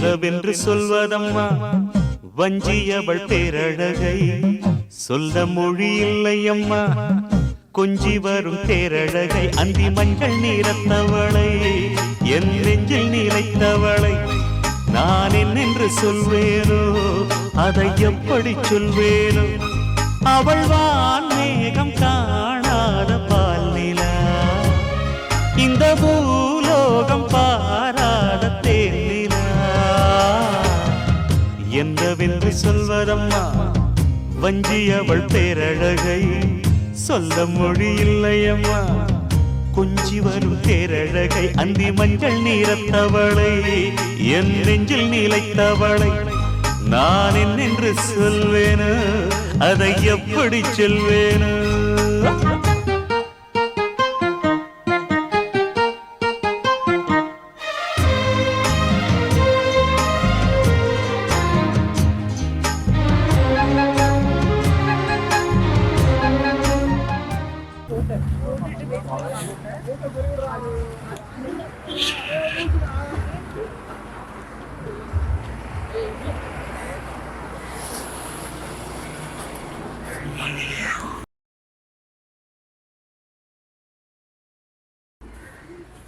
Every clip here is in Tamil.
என்னவென்று சொல்வதம்மா வஞ்சியவள் பேரழகை சொல்ல மொழி இல்லையம்மா கொஞ்சி வரும் தேரழகை அந்தி மஞ்சள் நீரத்தவளை என் நெஞ்சில் நீலைத்தவளை நான் என்னென்று சொல்வேனோ அதை எப்படி சொல்வேனோ அவள் வான் மேகம் காணாத பால் நிலா இந்த பூலோகம் பாராத தேன் நிலா என்னவென்று சொல்வதம்மா வஞ்சியவள் பேரழகை சொல்ல மொழி இல்லையம்மா கொஞ்சி வரும் தேரழகை அந்தி மஞ்சள் நீரத்தவளை என் நெஞ்சில் நீலைத்தவளை நான் என்னென்று சொல்வேனோ அதை எப்படி சொல்வேனோ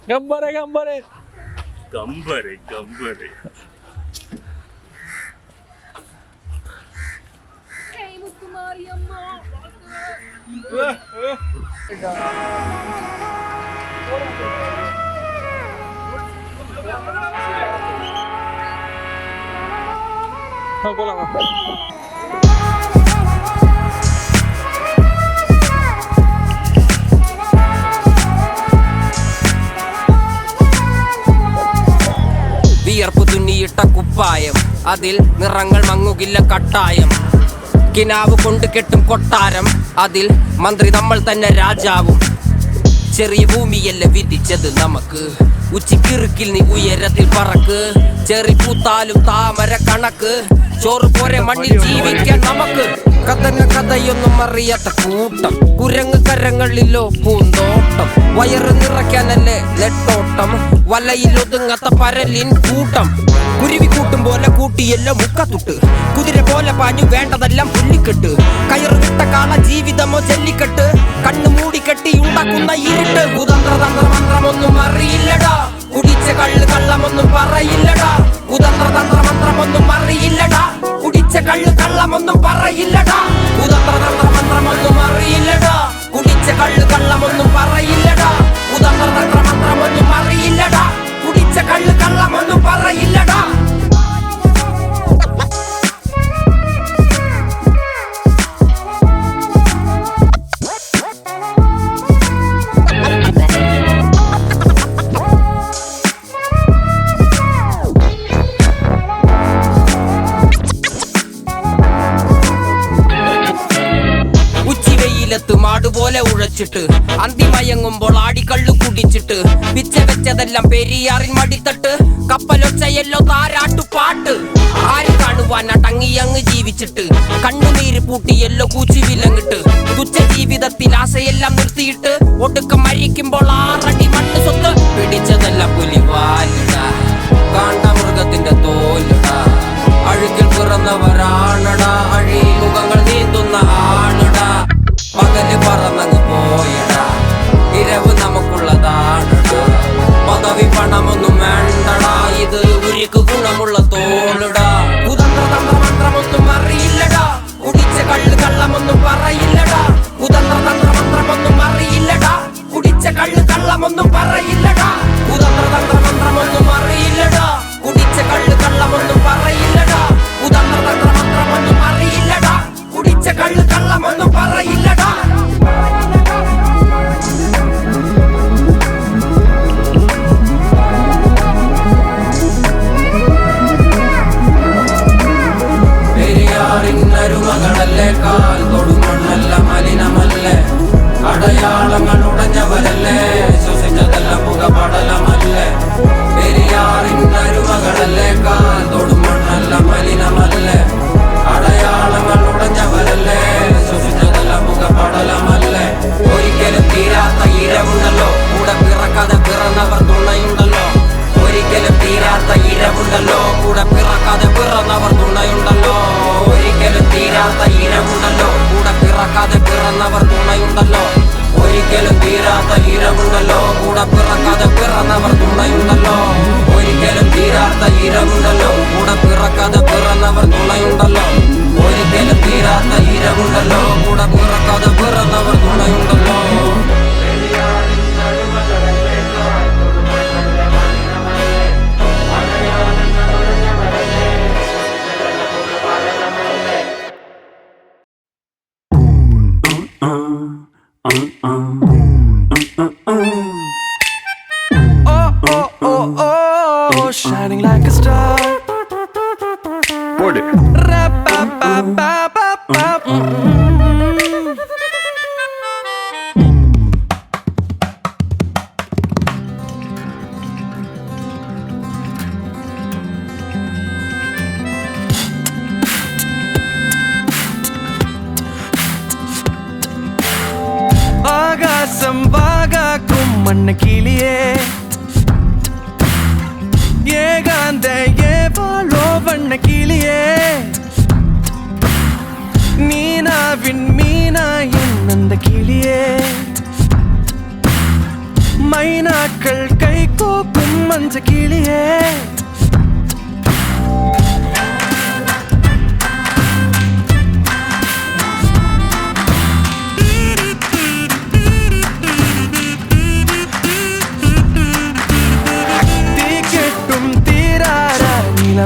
Gambare, gambare. Gambare, gambare. Hey, Mukumari amma. Bola. വിയർപ്പ് തുന്നിയിട്ട കുപ്പായം അതിൽ നിറങ്ങൾ മങ്ങുകില്ല കട്ടായം കിനാവ് കൊണ്ട് കെട്ടും കൊട്ടാരം അതിൽ മന്ത്രി നമ്മൾ തന്നെ രാജാവും ചെറിയ ഭൂമിയല്ല വിധിച്ചത് നമുക്ക് ഉച്ചിക്കിറുക്കിൽ നീ ഉയരത്തിൽ പറക്ക് ചെറി പൂത്താലും താമര കണക്ക് ചോറ് പോരെ മണ്ണിൽ ജീവിക്കാൻ നമുക്ക് കഥന കഥയൊന്നും അറിയാത്ത കൂട്ടം കുരങ്ങ് കരങ്ങളിലോ പൂന്തോട്ടം വയറ് നിറയ്ക്കാനല്ലേ നെട്ടോട്ടം വലയിൽ ഒതുങ്ങാത്ത പരലിൻ കൂട്ടം കുരുവി കൂട്ടും പോലെ കൂട്ടിയല്ലോ മുക്കത്തുട്ട് കുതിര പോലെ പാഞ്ഞു വേണ്ടതെല്ലാം പുല്ലിക്കെട്ട് കയറുവിട്ട കാള ജീവിതമോ ജല്ലിക്കെട്ട് കണ്ണു മൂടിക്കെട്ടി ഉണ്ടാക്കുന്ന ഇരുട്ട് കുതന്ത്രതന്ത്ര മന്ത്രമൊന്നും അറിയില്ലടാ കുടിച്ച കള്ള് കള്ളമൊന്നും പറയില്ലടാ കുതന്ത്രതന്ത്ര മന്ത്രമൊന്നും അറിയില്ലടാ കുടിച്ച കള്ള് കള്ളമൊന്നും പറയില്ലടാ കുതന്ത്രതന്ത്ര മന്ത്രമൊന്നും അറിയില്ലടാ കുടിച്ച കള്ള് കള്ളമൊന്നും പറയില്ലടാ കുതന്ത്രതന്ത്ര മന്ത്രമൊന്നും അറിയില്ലടാ കുടിച്ച കള്ള് കള്ളമൊന്നും പറയില്ലടാ മാടുപോലെ ഉഴച്ചിട്ട് അന്തിമയങ്ങുമ്പോൾ ആടിക്കള്ളു കുടിച്ചിട്ട് പിച്ച വെച്ചതെല്ലാം പെരിയാറിൻ മടിത്തട്ട് കപ്പലൊച്ചയല്ലോ താരാട്ടുപാട്ട് ആര് കാണുവാൻ അടങ്ങിയങ്ങ് ജീവിച്ചിട്ട് കണ്ണുനീര് പൂട്ടിയല്ലോ കൂച്ചി വിലങ്ങിട്ട് തുച്ഛ ജീവിതത്തിൽ ആശയെല്ലാം നിർത്തിയിട്ട് ഒടുക്കം മരിക്കുമ്പോൾ 6 അടി മണ്ണ് സ്വത്ത് പിടിച്ചതെല്ലാം പുലിവാലിടാ കാണ്ടാമൃഗത്തിന്റെ തോലിടാ അഴുകിൽ പിറന്നവരാണടാ അഴിമുഖങ്ങൾ നീന്തുന്ന ആണടാ പകല് പറന്നങ്ങ് പോയടാ ഇരവ് നമുക്കുള്ളതാണടാ പദവി പണമൊന്നും വേണ്ടടാ ഇത് ഉരുക്ക് ഗുണമുള്ള തോളിടാ കുതന്ത്രതന്ത്ര മന്ത്രമൊന്നും അറിയില്ലടാ കുടിച്ച കള്ള് കള്ളമൊന്നും പറയില്ലടാ കുതന്ത്രതന്ത്ര മന്ത്രമൊന്നും അറിയില്ലടാ കുടിച്ച കള്ള് കള്ളമൊന്നും പറയില്ലടാ കുതന്ത്രതന്ത്ര മന്ത്രമൊന്നും അറിയില്ലടാ കുടിച്ച കള്ള് കള്ളമൊന്നും പറയില്ലടാ കുതന്ത്രതന്ത്ര മന്ത്രമൊന്നും അറിയില്ലടാ കുടിച്ച കള്ള് കള്ളമൊന്നും പറയില്ലടാ പെരിയാറിന്നരുമകളല്ലേ കാൽ തൊടുമണ്ണല്ല മലിനമല്ലേ അടയാളങ്ങൾ ഉടഞ്ഞവരല്ലേ ശ്വസിച്ചതെല്ലാം പുകപടൽ போடு. ஆகாசம் வாகாக்கும் மண்ண கிளியே ஏகாந்த ஏவாளோ வண்ண கிளியே நீனாவின் மீனாயின் அந்த கிளியே மைனாக்கள் கை கோக்கும் மஞ்ச கிளியே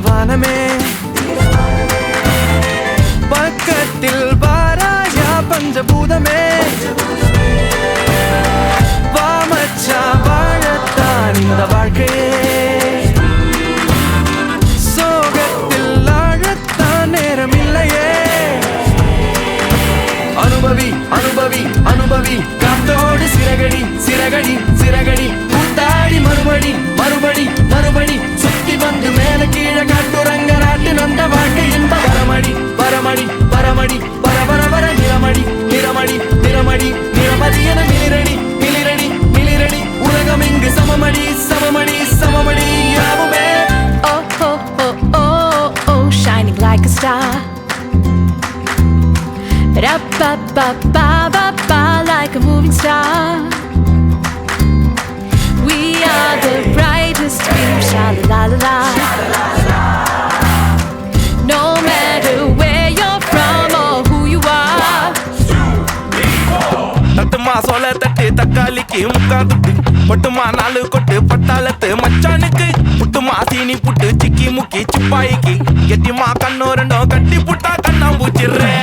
வானமே பக்கத்தில் வாராயா பஞ்சபூதமே வாமச்சா வாழத்தான் இந்த வாழ்க்கையே சோகத்தில் ஆழத்தான் நேரம் இல்லையே அனுபவி அனுபவி அனுபவி காத்தோடு சிறகடி சிறகடி சிறகடி கூத்தாடி மறுபடி மறுபடி மறுபடி சுத்தி வந்து மேல கீழே காட்டுறங்க நாட்டு நந்த வாழ்க்கை என்ப வரமடி வரமடி வரமடி வர வர வர நிறமடி நிறமடி நிறமடி நிறமதி என மிளிரடி மிளிரடி மிளிரடி உலகம் இங்கு சமமடி சமமடி சமமடி யாவுமே Oh, oh, oh, oh, oh, shining like a star. Ba-da-ba-ba-ba-ba-ba, like a moving star. We are the brightest dream, sha-la-la-la-la. No matter where you're from or who you are. தட்டுமா சோள தட்டு தக்காளிக்கு முக்கா துட்டு பட்டுமா நாலு கொட்டு பட்டாளத்து மச்சானுக்கு புட்டுமா சீனி புட்டு சிக்கி முக்கி சிப்பாய்க்கு எட்டிமா கண்ணோ ரெண்டோ கட்டி புட்டா கண்ணாம்பூச்சிடுறேன்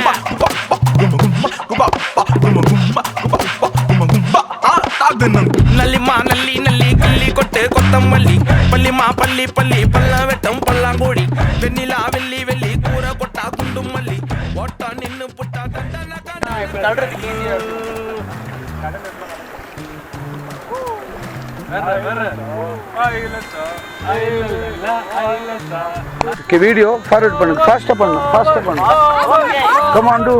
நல்லிமா நல்லி நல்லி கிள்ளி கொட்டு கொத்தமல்லி பள்ளிமா பள்ளி பள்ளி பல்ல வெட்டம் பல்லாங்கோடி வெண்ணிலா வெள்ளி வெள்ளி கூற கொட்டா குண்டு மல்லி ஓட்டா நின்னு புட்டா கண்டன வீடியோ ஃபார்வர்ட் பண்ணுங்க ஃபாஸ்டா பண்ணுங்க come on to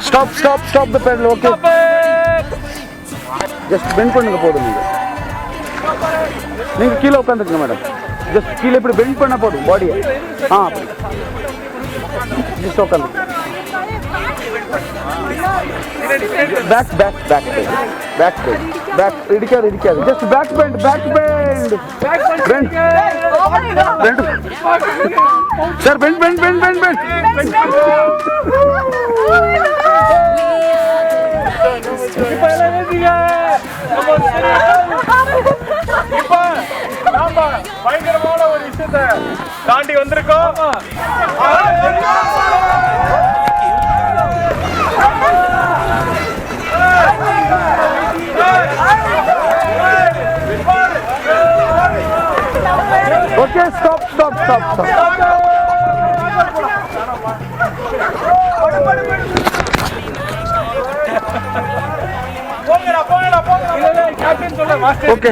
stop the pedal okay just bend பண்ணுங்க போதும் நீங்க கீழே உட்காந்துருங்க மேடம் ஜஸ்ட் கீழே இப்படி பெண்ட் பண்ண போதும் பாடியை ஜஸ்ட் உட்காந்து பேக் இடிக்காது just back bend sir bend பயங்கரமான ஒரு விஷயத்தை தாண்டி வந்திருக்கோம். ஓகே ஸ்டாப் ஓகே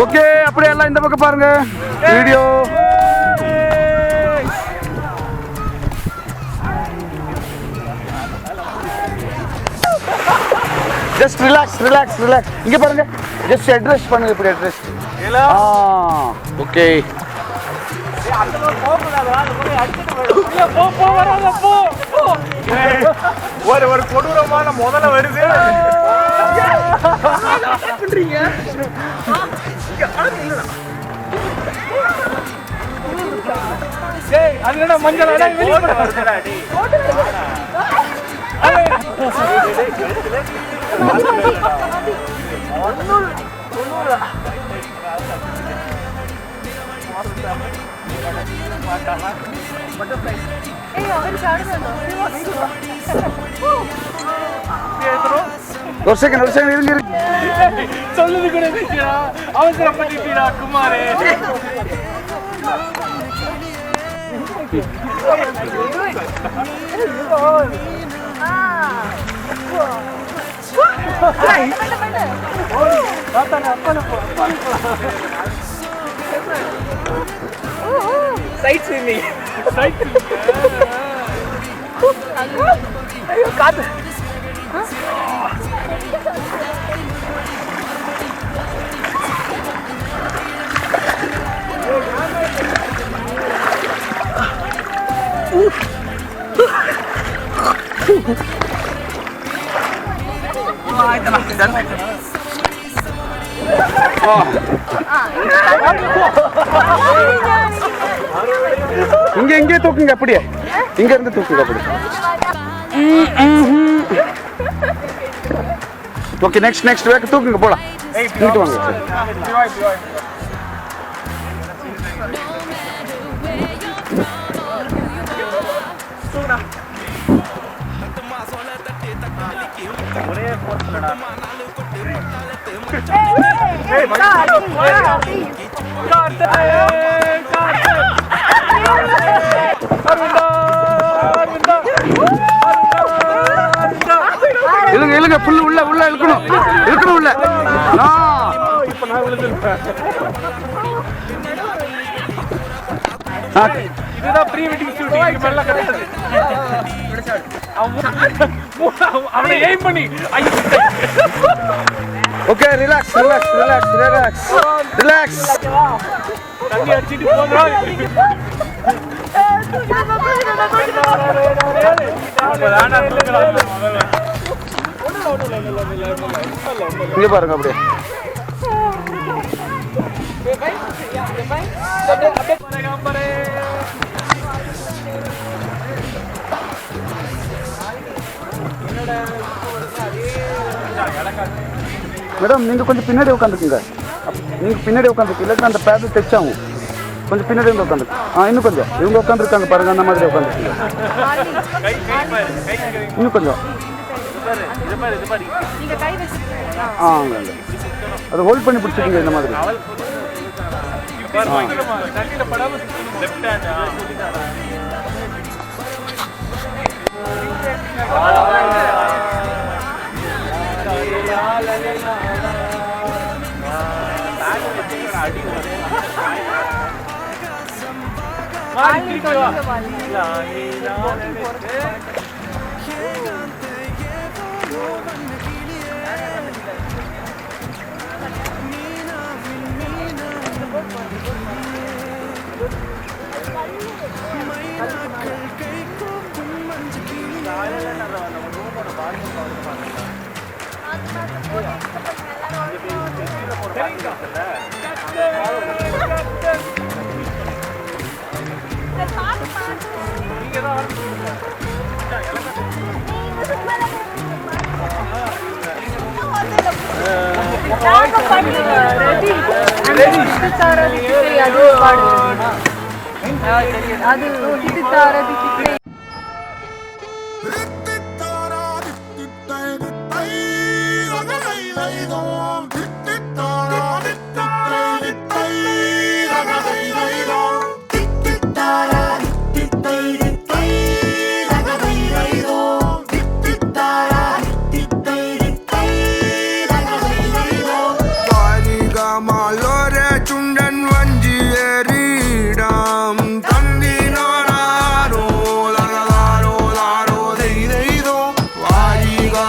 ஓகே அப்படியே எல்லாம் இந்த பக்கம் பாருங்க வீடியோ ஜஸ்ட் ரிலாக்ஸ் இங்க பாருங்க ஜஸ்ட் அட்ரஸ் பண்ணுங்க இப்படி அட்ரஸ் ஓகே ஒரு கொடூரமான முதல்ல வருது. ஏய் அது என்ன மஞ்சள் அட வெளிய வருதுடா டேய் ஒரு செகண்ட் இருங்க சொல்லுது கூட பேசியா அவசரப்பட்டுட்டீடா குமாரே சைட் ஸ்விமிங் ஐயோ காத்து இங்கே தூக்குங்க அப்படியே இங்க இருந்து தூக்குங்க அப்படி ஓகே நெக்ஸ்ட் வேக் தூக்குங்க போலாம் இங்கிட்டு வாங்க இழுங்க புல்லு உள்ள இழுக்கணும் உள்ள இப்ப நான் விழுந்துருப்பேன் இதுதான் ப்ரீ வெட்டிங் ஷூட்டிங் இது மேல கிடையாது அவனை எய்ம் பண்ணி ஓகே ரிலாக்ஸ் தண்ணி அடிச்சிட்டு போறா இங்க பாருங்க அப்படியே மேடம் நீங்க கொஞ்சம் பின்னாடி உட்காந்துக்குங்க இல்லாட்டி அந்த பேட் டச் ஆகும் கொஞ்சம் பின்னாடி வந்து உட்காந்துக்கு இன்னும் கொஞ்சம் இவங்க உட்காந்துருக்காங்க பாருங்க அந்த மாதிரி உட்காந்துருக்கீங்க இன்னும் கொஞ்சம் அதை ஹோல்ட் பண்ணி பிடிச்சிருக்கீங்க இந்த மாதிரி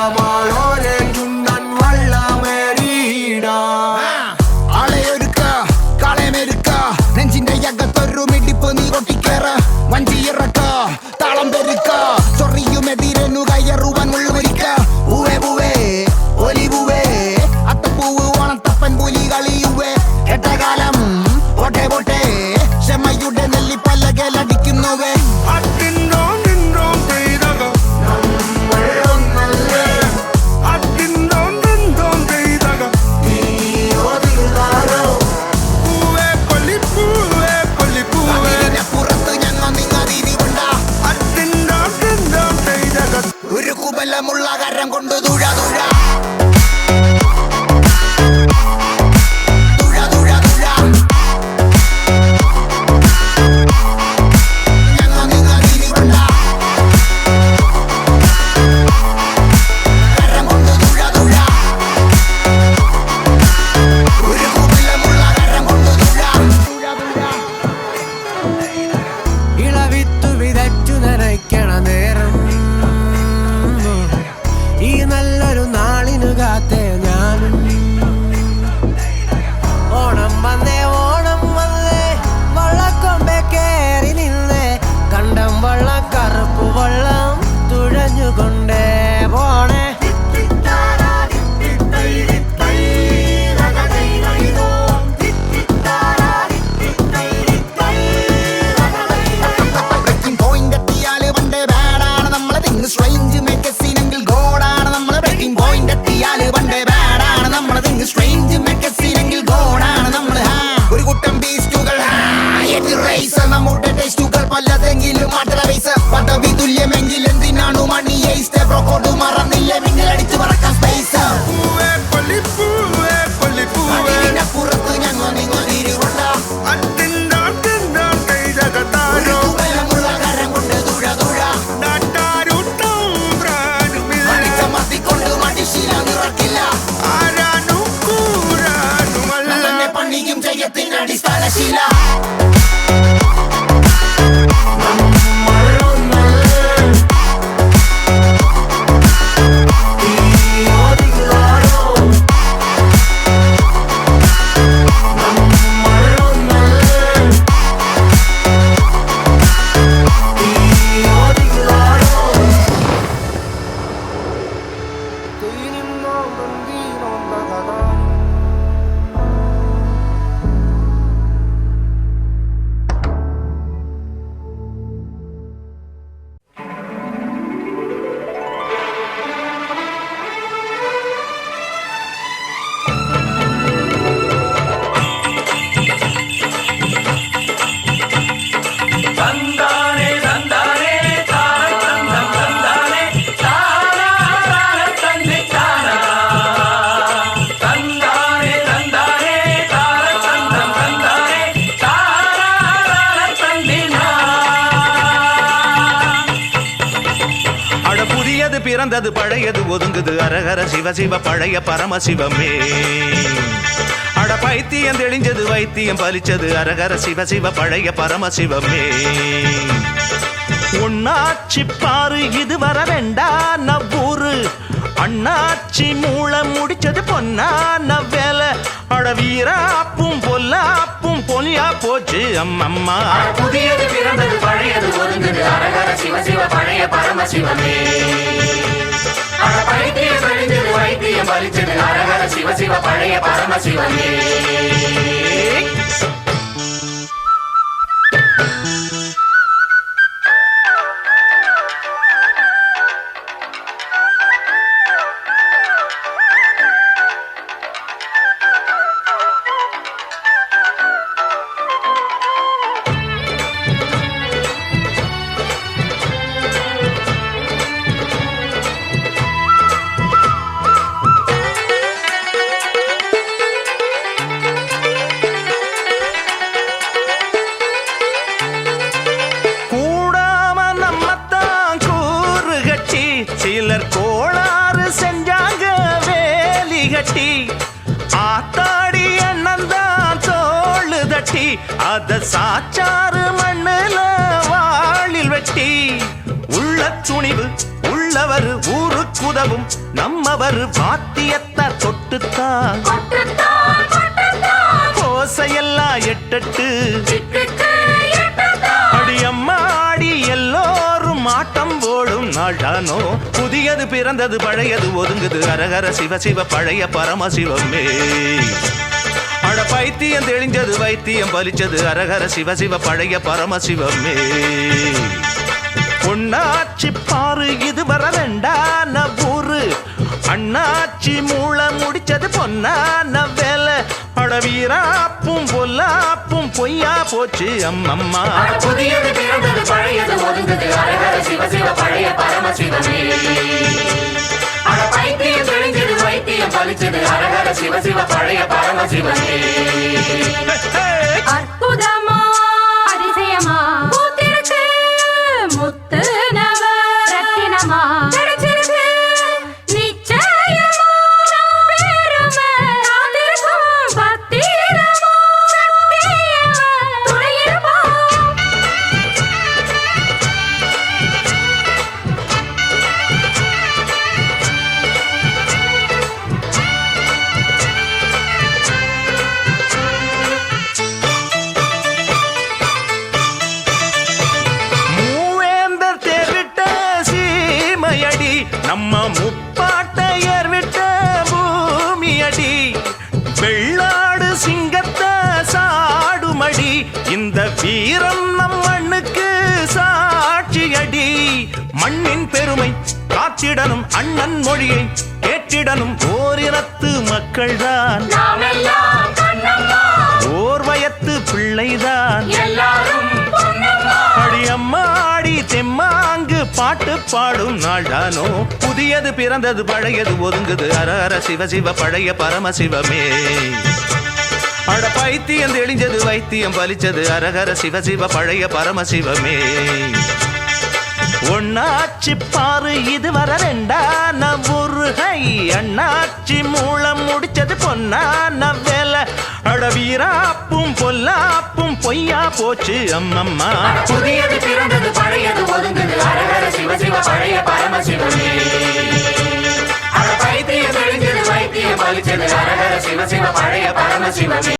Malore chundan valla meri taste ബ്രോക്കോട് മറന്നില്ലേ മിന്നൽ അടിച്ചു പറക്കാൻ സ്പേസ് പുറത്ത് ഞങ്ങൾ നിങ്ങൾ തിരികൊണ്ട ബലമുള്ള കരം കൊണ്ട് തുഴ തുഴ മത്തിക്കൊണ്ട് മടിശീല നിറക്കില്ല തന്നെ പണിയും ജയത്തിന് അടിസ്ഥാനശീല பிறந்தது பழையது ஒதுங்குது அரகர சிவ சிவ பழைய பரமசிவமே அட பைத்தியம் தெளிஞ்சது வைத்தியம் பலிச்சது அரகர சிவ சிவ பழைய பரமசிவமே உன்னாச்சி பாரு இது வர வேண்டா நவ்வூரு அண்ணாச்சி மூளை முடிச்சது பொன்னான வேலை அட வீராப்பும் பொல்லாப்பும் பொலியா போச்சு அம்மம்மா புதியது பிறந்தது பழையது ஒதுங்குது அரகர சிவ சிவ பழைய பரமசிவமே அட பைத்தியம் தெளிஞ்சது வைத்தியம் பலிச்சது அரகர சிவ சிவ பழைய பரமசிவமே சிலர் கோளாறு செஞ்சாங்க வேலி கட்டி ஆத்தாடி அண்ணந்தான் தோளு தட்டி அத சாச்சாறு மண்ணுல வாளில் வெட்டி உள்ள துணிவு உள்ளவர் ஊருக்குதவும் நம்மவர் வாத்தியத்தை தொட்டுத்தான் கோசையெல்லாம் எட்டட்டு அடியம்மாடி எல்லோரும் ஆட்டம் போடும் நாளானோ புதியது பிறந்தது பழையது ஒதுங்குது அரகர சிவ சிவ பழைய பரமசிவமே அட பைத்தியம் தெளிஞ்சது வைத்தியம் பலிச்சது அரகர சிவ சிவ பழைய பரமசிவமே பொன்னாச்சி பாரு இது வர வேண்டான ஊரு அண்ணாச்சி மூளை முடிச்சது பொன்னான வேலை அட வீராப்பும் பொல்லாப்பும் பொய்யா போச்சு அம்மம்மா புதியது பிறந்தது பழையது ஒதுங்குது அரகர சிவ சிவ பழைய பரமசிவமே அட பைத்தியம் தெளிஞ்சது வைத்தியம் பலிச்சது அரகர சிவ சிவ பழைய பரமசிவமே அற்புதமா அதிசயமா பூத்திருக்கு முத்து நவ ரத்தினமா கிடைச்சிருக்கு நிச்சயமா நம் பெருமை காத்திருக்கும் பத்திரமா சத்தியமா துணையிருப்போம் நம்ம முப்பாட்டையர் விட்ட பூமியடி வெள்ளாடு சிங்கத்தை சாடுமடி இந்த வீரம் நம் மண்ணுக்கு சாட்சியடி மண்ணின் பெருமை காத்திடனும் அண்ணன் மொழியை கேட்டிடனும் ஓரினத்து மக்கள்தான் ஓர் வயத்து பிள்ளைதான் அடியம்மாடி தெம்மாங்கு பாட்டு பாடும் நாள்தானோ புதியது பிறந்தது பழையது ஒதுங்குது அரஹர சிவ சிவ பழைய பரமசிவமே அட பைத்தியம் தெளிஞ்சது வைத்தியம் பலிச்சது அரஹர சிவ சிவ பழைய பரமசிவமே ஒன்னாச்சி பாரு இதுவரை ரெண்டான முருகை அண்ணாச்சி மூலம் முடிச்சது பொன்னான வேலை அட வீராப்பும் பொல்லாப்பும் பொய்யா போச்சு அம்மம்மா புதியது பிறந்தது பழையது ஒதுங்குது அரஹர சிவ சிவ பழைய பரமசிவமே அட பைத்தியம் தெளிஞ்சது வைத்தியம் பலிச்சது அரஹர சிவ சிவ பழைய பரமசிவமே